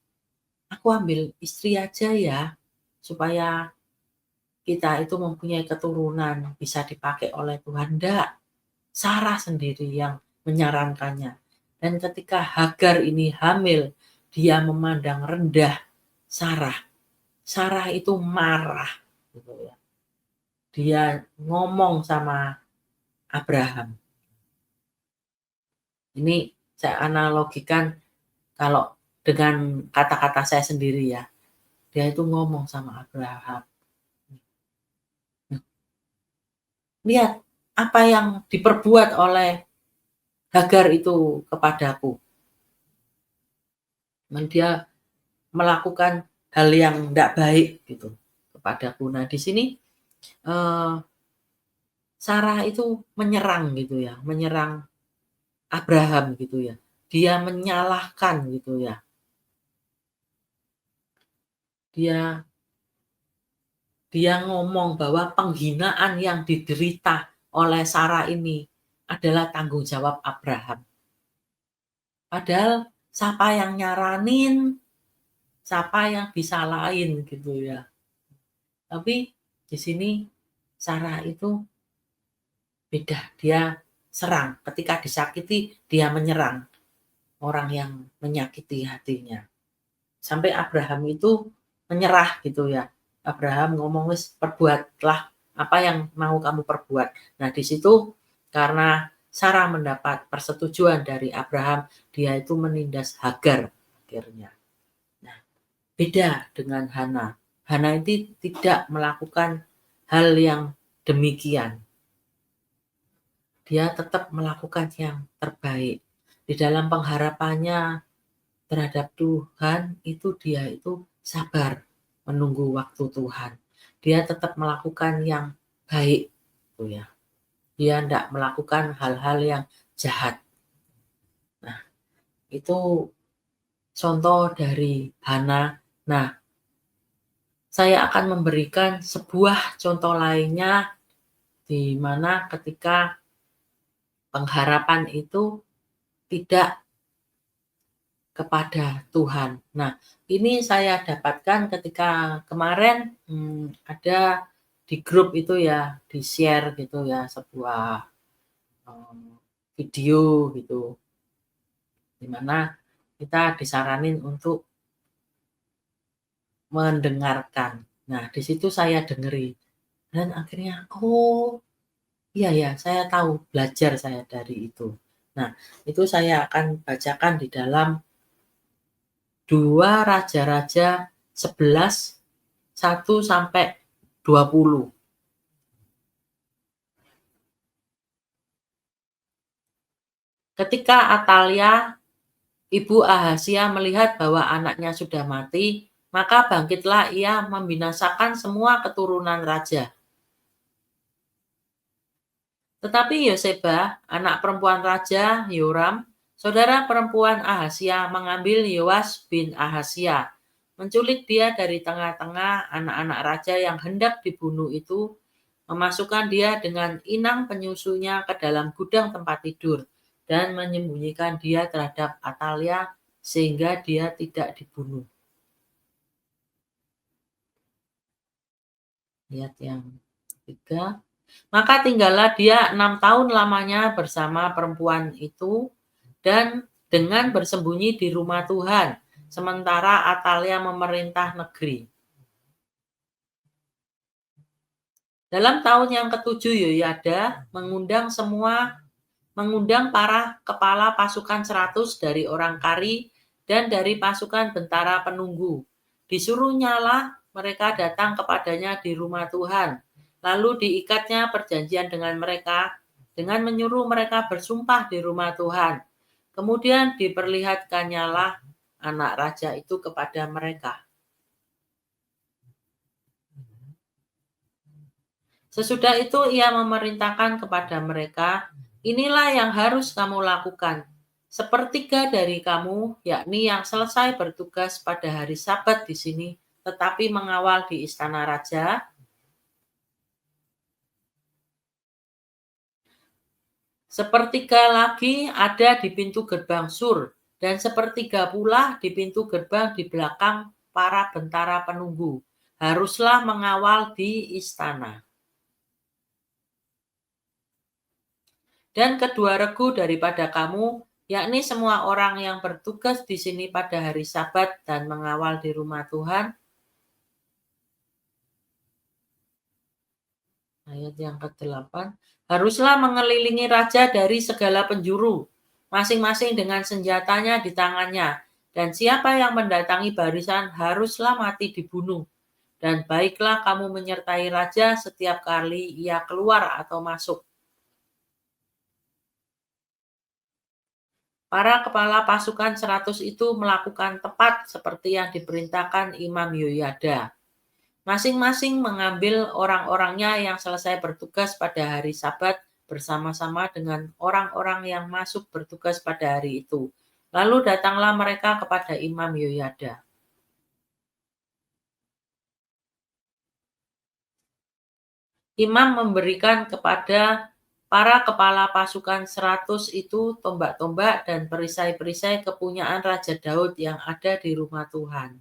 aku ambil istri aja ya, supaya kita itu mempunyai keturunan, bisa dipakai oleh Tuhan." Enggak, Sarah sendiri yang menyarankannya. Dan ketika Hagar ini hamil, dia memandang rendah Sarah. Sarah itu marah gitu ya. Dia ngomong sama Abraham. Ini saya analogikan kalau dengan kata-kata saya sendiri ya. Dia itu ngomong sama Abraham. Lihat apa yang diperbuat oleh Hagar itu kepadaku. Dia melakukan hal yang tidak baik gitu kepadaku. Nah di sini Sarah itu menyerang gitu ya, menyerang Abraham gitu ya. Dia menyalahkan gitu ya. Dia ngomong bahwa penghinaan yang diderita oleh Sarah ini adalah tanggung jawab Abraham. Padahal siapa yang nyaranin, siapa yang disalahin gitu ya. Tapi di sini Sarah itu beda, dia serang. Ketika disakiti, dia menyerang orang yang menyakiti hatinya. Sampai Abraham itu menyerah gitu ya. Abraham ngomong, "Wis perbuatlah apa yang mau kamu perbuat." Nah di situ karena Sarah mendapat persetujuan dari Abraham, dia itu menindas Hagar akhirnya. Nah, beda dengan Hana. Hana itu tidak melakukan hal yang demikian. Dia tetap melakukan yang terbaik. Di dalam pengharapannya terhadap Tuhan itu dia itu sabar menunggu waktu Tuhan. Dia tetap melakukan yang baik gitu ya. Dia tidak melakukan hal-hal yang jahat. Nah, itu contoh dari Hana. Nah, Saya akan memberikan sebuah contoh lainnya di mana ketika pengharapan itu tidak kepada Tuhan. Nah, ini saya dapatkan ketika kemarin, ada di grup itu ya, di-share gitu ya, sebuah, eee, video gitu, di mana kita disaranin untuk mendengarkan. Nah, di situ saya dengerin dan akhirnya, oh, iya ya, saya tahu, belajar saya dari itu. Nah, itu saya akan bacakan di dalam 2 Raja-Raja 11, 1 sampai 20. Ketika Atalia, ibu Ahazia melihat bahwa anaknya sudah mati, maka bangkitlah ia membinasakan semua keturunan raja. Tetapi Yoseba, anak perempuan Raja Yoram, saudara perempuan Ahazia, mengambil Yoas bin Ahazia, menculik dia dari tengah-tengah anak-anak raja yang hendak dibunuh itu, memasukkan dia dengan inang penyusunya ke dalam gudang tempat tidur, dan menyembunyikan dia terhadap Atalia sehingga dia tidak dibunuh. Lihat yang ketiga. Maka tinggallah dia 6 tahun lamanya bersama perempuan itu dan dengan bersembunyi di rumah Tuhan, sementara Atalia memerintah negeri. Dalam tahun yang ketujuh Yoyada mengundang para kepala pasukan 100 dari orang Kari dan dari pasukan bentara penunggu. Disuruhnyalah mereka datang kepadanya di rumah Tuhan. Lalu diikatnya perjanjian dengan mereka dengan menyuruh mereka bersumpah di rumah Tuhan. Kemudian diperlihatkannyalah anak raja itu kepada mereka. Sesudah itu ia memerintahkan kepada mereka, inilah yang harus kamu lakukan. Sepertiga dari kamu, yakni yang selesai bertugas pada hari Sabat di sini, tetapi mengawal di istana raja. Sepertiga lagi ada di pintu gerbang Sur, dan sepertiga pula di pintu gerbang di belakang para bentara penunggu. Haruslah mengawal di istana. Dan kedua regu daripada kamu, yakni semua orang yang bertugas di sini pada hari Sabat dan mengawal di rumah Tuhan. Ayat yang ke-8. Haruslah mengelilingi raja dari segala penjuru, masing-masing dengan senjatanya di tangannya. Dan siapa yang mendatangi barisan haruslah mati dibunuh. Dan baiklah kamu menyertai raja setiap kali ia keluar atau masuk. Para kepala pasukan 100 itu melakukan tepat seperti yang diperintahkan Imam Yoyada. Masing-masing mengambil orang-orangnya yang selesai bertugas pada hari Sabat bersama-sama dengan orang-orang yang masuk bertugas pada hari itu. Lalu datanglah mereka kepada Imam Yoyada. Imam memberikan kepada para kepala pasukan 100 itu tombak-tombak dan perisai-perisai kepunyaan Raja Daud yang ada di rumah Tuhan.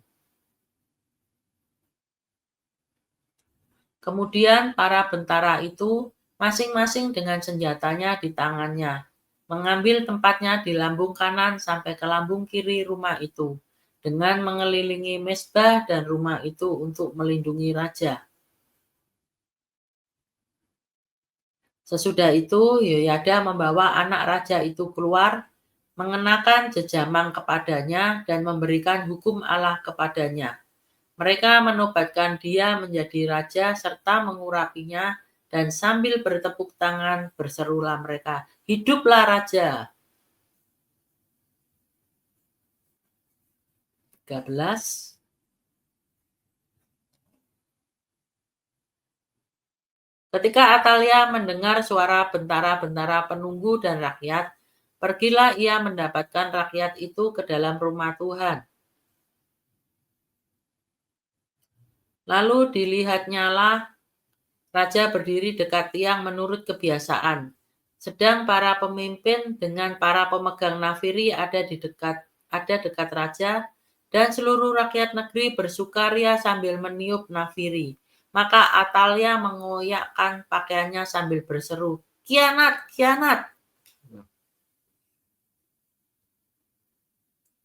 Kemudian para bentara itu masing-masing dengan senjatanya di tangannya, mengambil tempatnya di lambung kanan sampai ke lambung kiri rumah itu, dengan mengelilingi mezbah dan rumah itu untuk melindungi raja. Sesudah itu Yoyada membawa anak raja itu keluar, mengenakan jejamang kepadanya dan memberikan hukum Allah kepadanya. Mereka menobatkan dia menjadi raja serta mengurapinya dan sambil bertepuk tangan berserulah mereka, "Hiduplah raja!" 13. Ketika Atalia mendengar suara bentara-bentara penunggu dan rakyat, pergilah ia mendapatkan rakyat itu ke dalam rumah Tuhan. Lalu dilihatnyalah raja berdiri dekat tiang menurut kebiasaan. Sedang para pemimpin dengan para pemegang nafiri ada dekat raja, dan seluruh rakyat negeri bersukaria sambil meniup nafiri. Maka Atalia mengoyakkan pakaiannya sambil berseru, "Kianat, kianat!"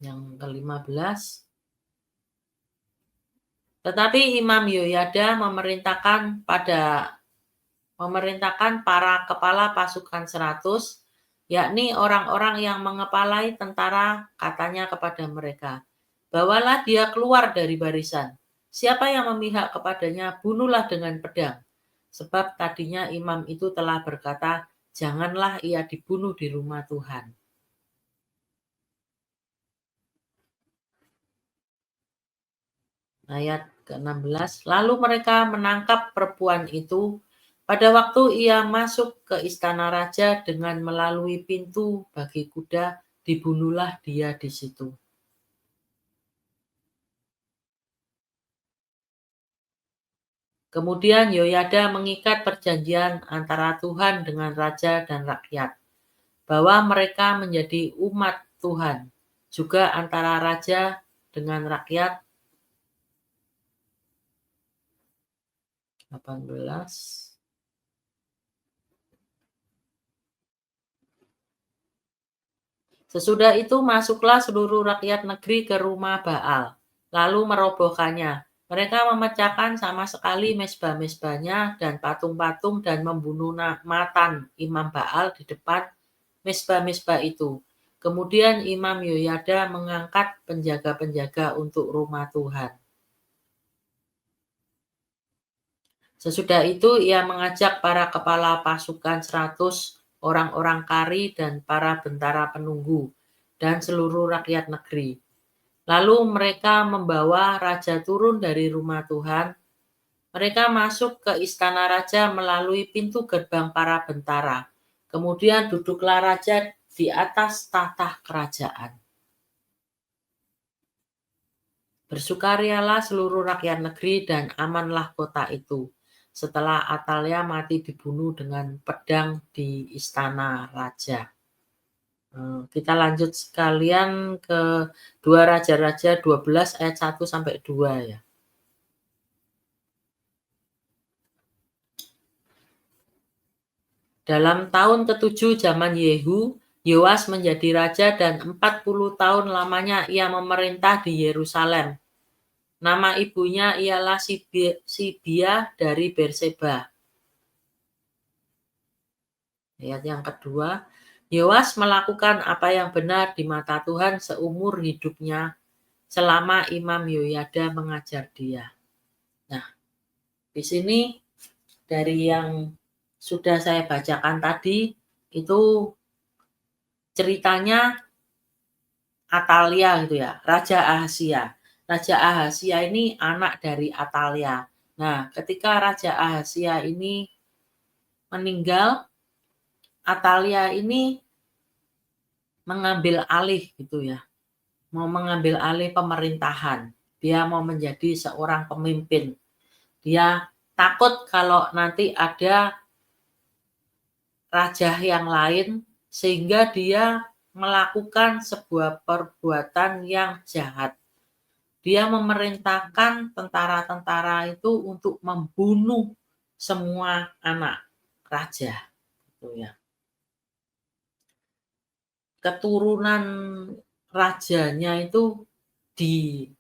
Yang ke-15. Tetapi Imam Yoyada memerintahkan para kepala pasukan 100, yakni orang-orang yang mengepalai tentara, katanya kepada mereka, "Bawalah dia keluar dari barisan. Siapa yang memihak kepadanya, bunuhlah dengan pedang." Sebab tadinya imam itu telah berkata, "Janganlah ia dibunuh di rumah Tuhan." Ayat ke-16, lalu mereka menangkap perempuan itu. Pada waktu ia masuk ke istana raja dengan melalui pintu bagi kuda, dibunuhlah dia di situ. Kemudian Yoyada mengikat perjanjian antara Tuhan dengan raja dan rakyat, bahwa mereka menjadi umat Tuhan, juga antara raja dengan rakyat. 18. Sesudah itu masuklah seluruh rakyat negeri ke rumah Baal, lalu merobohkannya. Mereka memecahkan sama sekali mezbah-mezbahnya dan patung-patung dan membunuh Matan imam Baal di depan mezbah-mezbah itu. Kemudian Imam Yoyada mengangkat penjaga-penjaga untuk rumah Tuhan. Sesudah itu ia mengajak para kepala pasukan 100, orang-orang kari dan para bentara penunggu, dan seluruh rakyat negeri. Lalu mereka membawa raja turun dari rumah Tuhan. Mereka masuk ke istana raja melalui pintu gerbang para bentara. Kemudian duduklah raja di atas tahta kerajaan. Bersukarialah seluruh rakyat negeri dan amanlah kota itu, setelah Atalia mati dibunuh dengan pedang di istana raja. Kita lanjut sekalian ke 2 Raja-Raja 12 ayat 1-2 ya. Dalam tahun ke-7 zaman Yehu, Yoas menjadi raja dan 40 tahun lamanya ia memerintah di Yerusalem. Nama ibunya ialah Sibia dari Berseba. Ayat yang kedua, Yoas melakukan apa yang benar di mata Tuhan seumur hidupnya selama Imam Yoyada mengajar dia. Nah, di sini dari yang sudah saya bacakan tadi itu ceritanya Atalia gitu ya, Raja Ahasia. Raja Ahasia ini anak dari Atalia. Nah, ketika Raja Ahasia ini meninggal, Atalia ini mengambil alih gitu ya. Mau mengambil alih pemerintahan. Dia mau menjadi seorang pemimpin. Dia takut kalau nanti ada raja yang lain sehingga dia melakukan sebuah perbuatan yang jahat. Dia memerintahkan tentara-tentara itu untuk membunuh semua anak raja. Gitu ya. Keturunan rajanya itu dihabisin,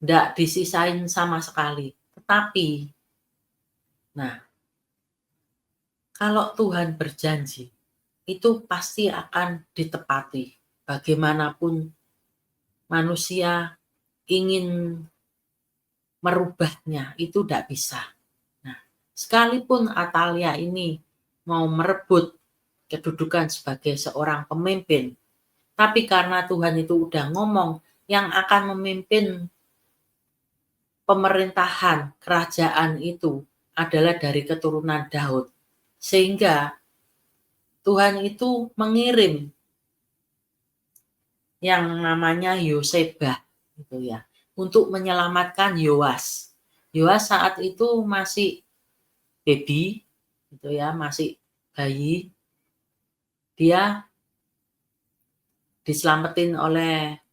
enggak disisain sama sekali. Tetapi, nah, kalau Tuhan berjanji, itu pasti akan ditepati. Bagaimanapun manusia ingin merubahnya, itu enggak bisa. Nah, sekalipun Atalia ini mau merebut kedudukan sebagai seorang pemimpin, tapi karena Tuhan itu udah ngomong yang akan memimpin pemerintahan kerajaan itu adalah dari keturunan Daud. Sehingga Tuhan itu mengirim yang namanya Yosebah gitu ya. untuk menyelamatkan Yoas. Yoas saat itu masih baby, gitu ya, masih bayi. Dia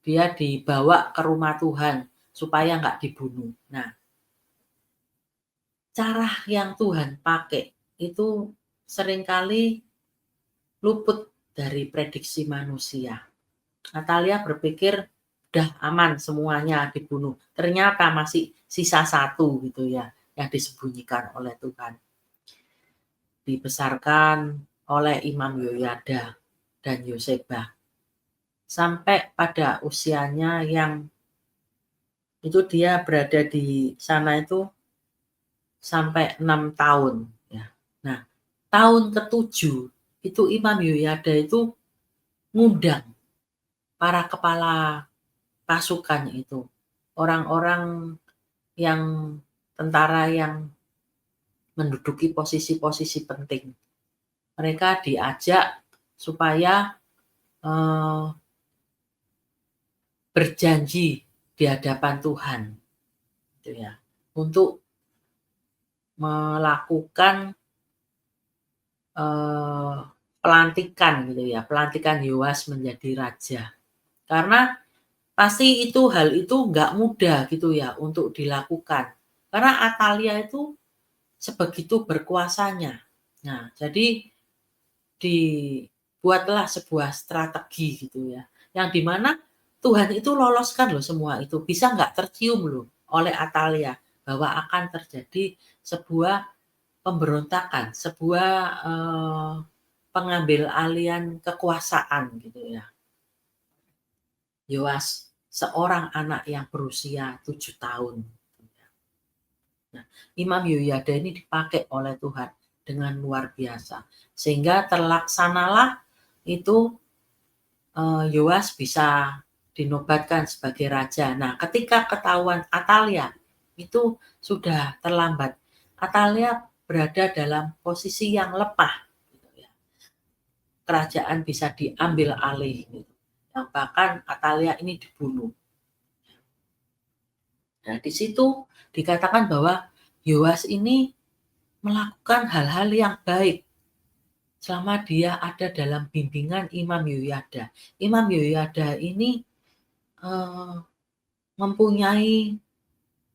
dia dibawa ke rumah Tuhan supaya nggak dibunuh. Nah, cara yang Tuhan pakai itu seringkali luput dari prediksi manusia. Atalia berpikir udah aman semuanya dibunuh. Ternyata masih sisa satu gitu ya yang disembunyikan oleh Tuhan. Dibesarkan oleh Imam Yoyada dan Yoseba. Sampai pada usianya yang itu dia berada di sana itu sampai 6 tahun ya. Nah, tahun ke-7 itu Imam Yoyada itu ngundang para kepala pasukan itu. Orang-orang yang tentara yang menduduki posisi-posisi penting. Mereka diajak supaya berjanji di hadapan Tuhan, gitu ya, untuk melakukan pelantikan gitu ya, pelantikan Yoas menjadi raja. Karena pasti hal itu nggak mudah gitu ya untuk dilakukan. Karena Atalia itu sebegitu berkuasanya. Nah, jadi dibuatlah sebuah strategi gitu ya, yang dimana Tuhan itu loloskan loh semua itu, bisa nggak tercium loh oleh Atalia bahwa akan terjadi sebuah pemberontakan, sebuah pengambil alihan kekuasaan gitu ya. Yoas seorang anak yang berusia 7 tahun. Nah, Imam Yoyada ini dipakai oleh Tuhan dengan luar biasa. Sehingga terlaksanalah itu Yoas bisa dinobatkan sebagai raja. Nah, ketika ketahuan Atalia itu sudah terlambat. Atalia berada dalam posisi yang lemah. Gitu ya. Kerajaan bisa diambil alih. Gitu. Yang bahkan Atalia ini dibunuh. Nah, di situ dikatakan bahwa Yoas ini melakukan hal-hal yang baik selama dia ada dalam bimbingan Imam Yoyada. Imam Yoyada ini mempunyai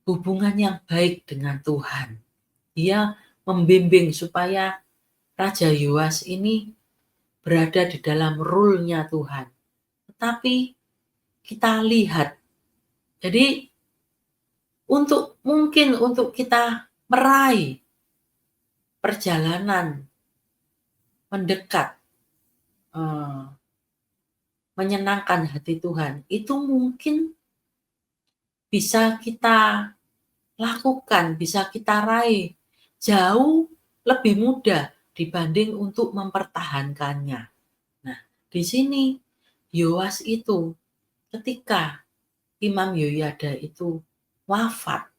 hubungan yang baik dengan Tuhan. Dia membimbing supaya Raja Yoas ini berada di dalam rule-nya Tuhan. Tetapi kita lihat, jadi mungkin untuk kita meraih perjalanan mendekat, menyenangkan hati Tuhan, itu mungkin bisa kita lakukan, bisa kita raih jauh lebih mudah dibanding untuk mempertahankannya. Nah, di sini Yoas itu ketika Imam Yoyada itu wafat,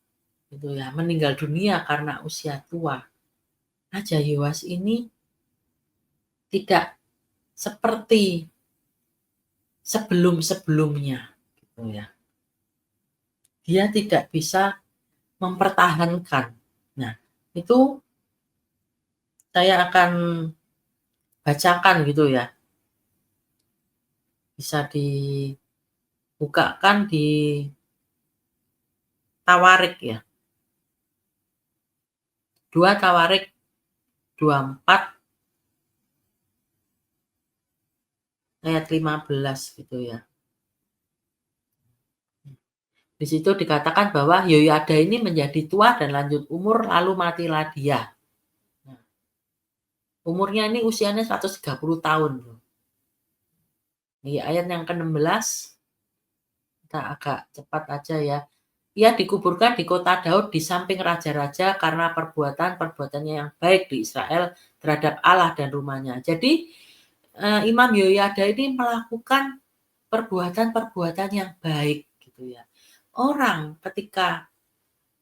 gitu ya, meninggal dunia karena usia tua. Raja Yoas ini tidak seperti sebelum-sebelumnya, gitu ya. Dia tidak bisa mempertahankan. Nah, itu saya akan bacakan gitu ya. Bisa dibukakan di Tawarik ya. 2 Tawarik 24 ayat 15 gitu ya. Di situ dikatakan bahwa Yoyada ini menjadi tua dan lanjut umur lalu matilah dia. Nah, umurnya ini usianya 130 tahun. Di ayat yang ke-16 kita agak cepat aja ya. Ia dikuburkan di kota Daud di samping raja-raja karena perbuatan-perbuatannya yang baik di Israel terhadap Allah dan rumahnya. Jadi Imam Yoyada ini melakukan perbuatan-perbuatan yang baik gitu ya. Orang ketika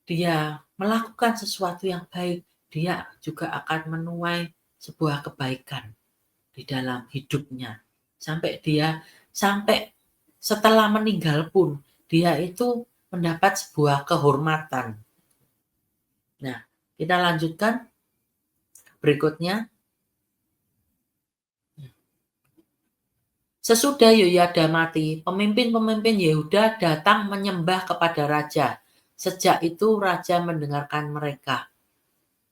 dia melakukan sesuatu yang baik, dia juga akan menuai sebuah kebaikan di dalam hidupnya. Sampai setelah meninggal pun dia itu mendapat sebuah kehormatan. Nah, kita lanjutkan berikutnya. Sesudah Yoyada mati, pemimpin-pemimpin Yehuda datang menyembah kepada raja. Sejak itu raja mendengarkan mereka.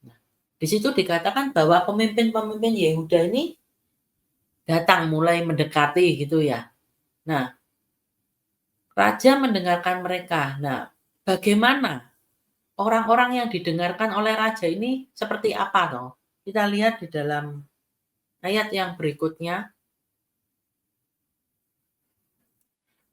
Nah, di situ dikatakan bahwa pemimpin-pemimpin Yehuda ini datang mulai mendekati gitu ya. Nah, raja mendengarkan mereka. Nah, bagaimana orang-orang yang didengarkan oleh raja ini seperti apa toh? Kita lihat di dalam ayat yang berikutnya.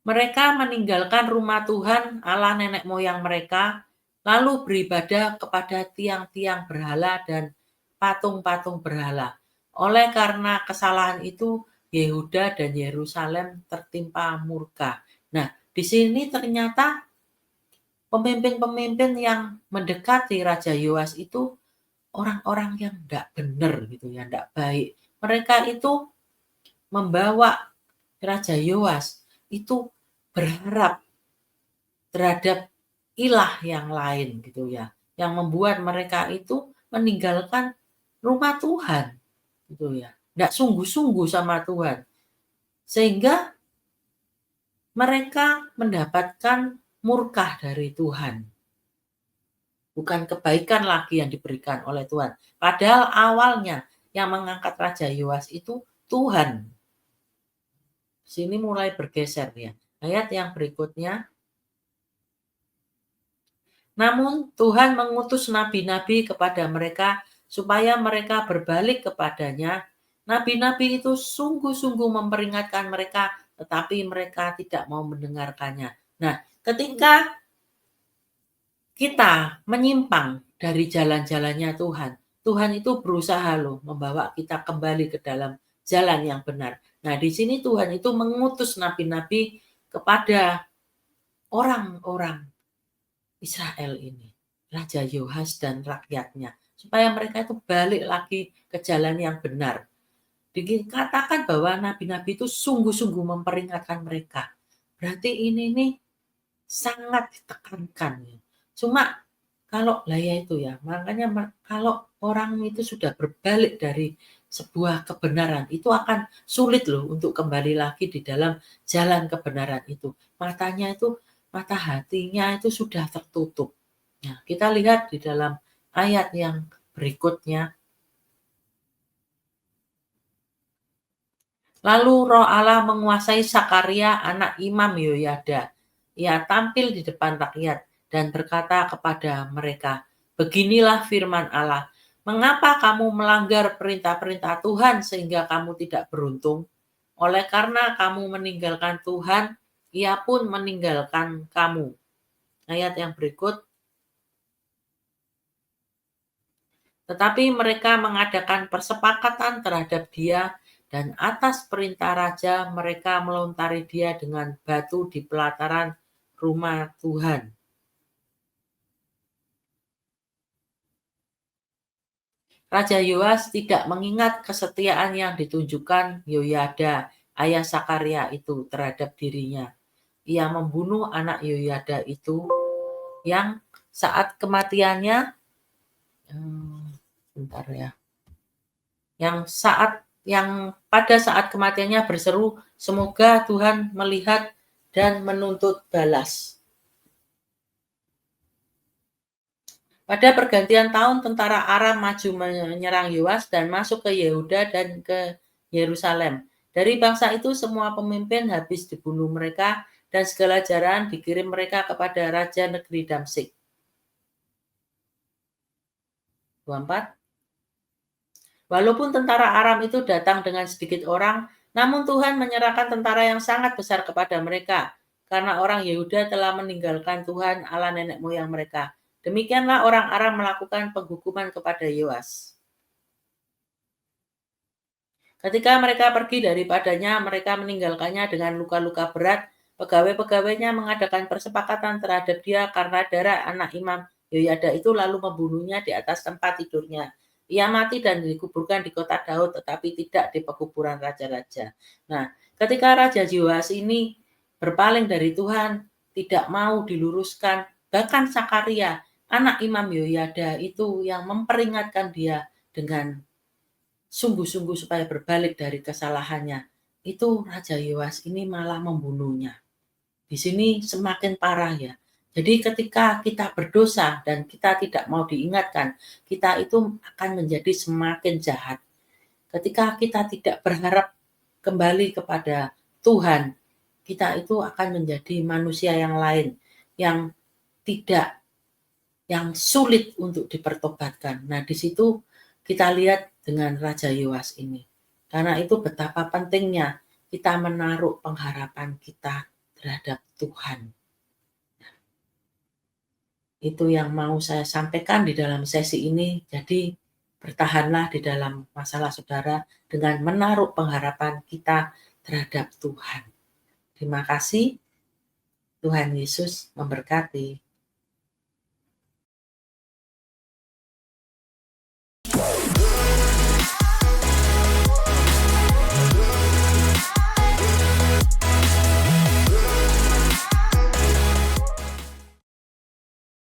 Mereka meninggalkan rumah Tuhan Allah nenek moyang mereka, lalu beribadah kepada tiang-tiang berhala dan patung-patung berhala. Oleh karena kesalahan itu, Yehuda dan Yerusalem tertimpa murka. Nah, di sini ternyata pemimpin-pemimpin yang mendekati Raja Yoas itu orang-orang yang tidak benar gitu ya, tidak baik. Mereka itu membawa Raja Yoas itu berharap terhadap ilah yang lain gitu ya, yang membuat mereka itu meninggalkan rumah Tuhan gitu ya, tidak sungguh-sungguh sama Tuhan, sehingga mereka mendapatkan murka dari Tuhan, bukan kebaikan lagi yang diberikan oleh Tuhan. Padahal awalnya yang mengangkat Raja Yoas itu Tuhan. Sini mulai bergeser ya. Ayat yang berikutnya. Namun Tuhan mengutus nabi-nabi kepada mereka supaya mereka berbalik kepadanya. Nabi-nabi itu sungguh-sungguh memperingatkan mereka, tetapi mereka tidak mau mendengarkannya. Nah, ketika kita menyimpang dari jalan-jalannya Tuhan, Tuhan itu berusaha loh membawa kita kembali ke dalam jalan yang benar. Nah, di sini Tuhan itu mengutus nabi-nabi kepada orang-orang Israel ini, Raja Yoas dan rakyatnya, supaya mereka itu balik lagi ke jalan yang benar. Dikatakan bahwa nabi-nabi itu sungguh-sungguh memperingatkan mereka. Berarti ini nih sangat ditekankan. Cuma kalau lah ya itu ya, makanya kalau orang itu sudah berbalik dari sebuah kebenaran, itu akan sulit loh untuk kembali lagi di dalam jalan kebenaran itu. Matanya itu, mata hatinya itu sudah tertutup. Nah, kita lihat di dalam ayat yang berikutnya. Lalu Roh Allah menguasai Sakaria anak Imam Yoyada. Ia tampil di depan rakyat dan berkata kepada mereka, "Beginilah firman Allah, mengapa kamu melanggar perintah-perintah Tuhan sehingga kamu tidak beruntung? Oleh karena kamu meninggalkan Tuhan, Ia pun meninggalkan kamu." Ayat yang berikut. Tetapi mereka mengadakan persepakatan terhadap dia, dan atas perintah raja mereka melontari dia dengan batu di pelataran rumah Tuhan. Raja Yoas tidak mengingat kesetiaan yang ditunjukkan Yoyada, ayah Sakaria itu terhadap dirinya. Ia membunuh anak Yoyada itu yang saat kematiannya, bentar ya, yang pada saat kematiannya berseru, "Semoga Tuhan melihat dan menuntut balas." Pada pergantian tahun, tentara Aram maju menyerang Yoas dan masuk ke Yehuda dan ke Yerusalem. Dari bangsa itu semua pemimpin habis dibunuh mereka, dan segala jaran dikirim mereka kepada raja negeri Damsyik. 24. Walaupun tentara Aram itu datang dengan sedikit orang, namun Tuhan menyerahkan tentara yang sangat besar kepada mereka, karena orang Yehuda telah meninggalkan Tuhan Allah nenek moyang mereka. Demikianlah orang Aram melakukan penghukuman kepada Yoas. Ketika mereka pergi daripadanya, mereka meninggalkannya dengan luka-luka berat. Pegawai-pegawainya mengadakan persepakatan terhadap dia karena darah anak Imam Yoyada itu, lalu membunuhnya di atas tempat tidurnya. Ia mati dan dikuburkan di kota Daud, tetapi tidak di pekuburan raja-raja. Nah, ketika Raja Yoas ini berpaling dari Tuhan, tidak mau diluruskan. Bahkan Sakaria, anak Imam Yoyada itu yang memperingatkan dia dengan sungguh-sungguh supaya berbalik dari kesalahannya. Itu Raja Yoas ini malah membunuhnya. Di sini semakin parah ya. Jadi ketika kita berdosa dan kita tidak mau diingatkan, kita itu akan menjadi semakin jahat. Ketika kita tidak berharap kembali kepada Tuhan, kita itu akan menjadi manusia yang lain, yang tidak, yang sulit untuk dipertobatkan. Nah, di situ kita lihat dengan Raja Yoas ini. Karena itu betapa pentingnya kita menaruh pengharapan kita terhadap Tuhan. Itu yang mau saya sampaikan di dalam sesi ini. Jadi bertahanlah di dalam masalah saudara dengan menaruh pengharapan kita terhadap Tuhan. Terima kasih. Tuhan Yesus memberkati.